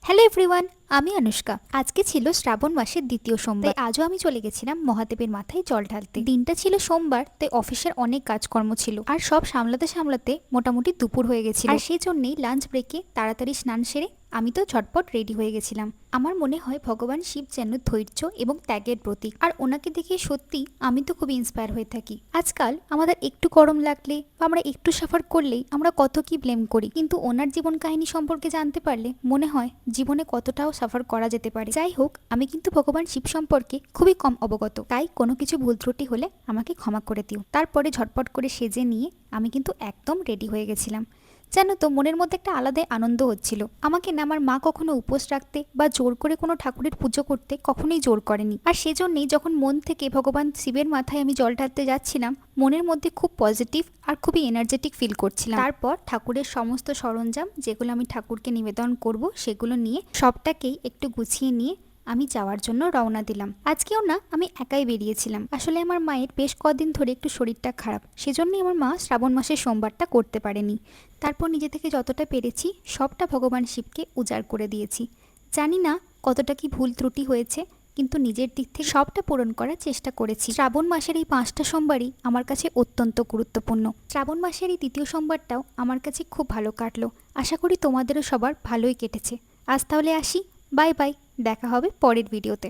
Hello everyone, আমি অনুষ্কা। আজকে ছিল শ্রাবণ মাসের দ্বিতীয় সোমবার। তাই আজও আমি চলে গেছিলাম মহাদেবের মাথায় জল ঢালতে। দিনটা ছিল সোমবার, তাই অফিসের অনেক কাজকর্ম ছিল আর সব সামলাতে সামলাতে মোটামুটি দুপুর হয়ে গেছিল। আর সেই জন্যই লাঞ্চ ব্রেকে তাড়াতাড়ি স্নান সেরে আমি তো ঝটপট রেডি হয়ে গেছিলাম। আমার মনে হয় ভগবান শিব যেন ধৈর্য এবং ত্যাগের প্রতীক, আর ওনাকে দেখে সত্যি আমি তো খুবই ইন্সপায়ার হয়ে থাকি। আজকাল আমাদের একটু গরম লাগলে বা আমরা একটু সাফার করলেই আমরা কত কি ব্লেম করি, কিন্তু ওনার জীবন কাহিনী সম্পর্কে জানতে পারলে মনে হয় জীবনে কতটাও সাফার করা যেতে পারে। যাই হোক, আমি কিন্তু ভগবান শিব সম্পর্কে খুবই কম অবগত, তাই কোনো কিছু ভুল ত্রুটি হলে আমাকে ক্ষমা করে দিও। তারপরে ঝটপট করে সেজে নিয়ে আমি কিন্তু একদম রেডি হয়ে গেছিলাম। জানো তো, মনের মধ্যে একটা আলাদাই আনন্দ হচ্ছিল। আমাকে না আমার মা কখনো উপোস রাখতে বা জোর করে কোনো ঠাকুরের পুজো করতে কখনোই জোর করেনি। আর সেজন্যই যখন মন থেকে ভগবান শিবের মাথায় আমি জল ঢালতে যাচ্ছিলাম, মনের মধ্যে খুব পজিটিভ আর খুবই এনার্জেটিক ফিল করছিলাম। তারপর ঠাকুরের সমস্ত সরঞ্জাম যেগুলো আমি ঠাকুরকে নিবেদন করব সেগুলো নিয়ে সবটাকেই একটু গুছিয়ে নিয়ে আমি যাওয়ার জন্য রওনা দিলাম। আজকেও না আমি একাই বেরিয়েছিলাম। আসলে আমার মায়ের বেশ কদিন ধরে একটু শরীরটা খারাপ, সেজন্যই আমার মা শ্রাবণ মাসের সোমবারটা করতে পারেনি। তারপর নিজে থেকে যতটা পেরেছি সবটা ভগবান শিবকে উজাড় করে দিয়েছি। জানি না কতটা কি ভুল ত্রুটি হয়েছে, কিন্তু নিজের দিক থেকে সবটা পূরণ করার চেষ্টা করেছি। শ্রাবণ মাসের এই 5টা সোমবারই আমার কাছে অত্যন্ত গুরুত্বপূর্ণ। শ্রাবণ মাসের এই দ্বিতীয় সোমবারটাও আমার কাছে খুব ভালো কাটলো। আশা করি তোমাদেরও সবার ভালোই কেটেছে। আজ তাহলে আসি, বাই বাই, দেখা হবে পরের ভিডিওতে।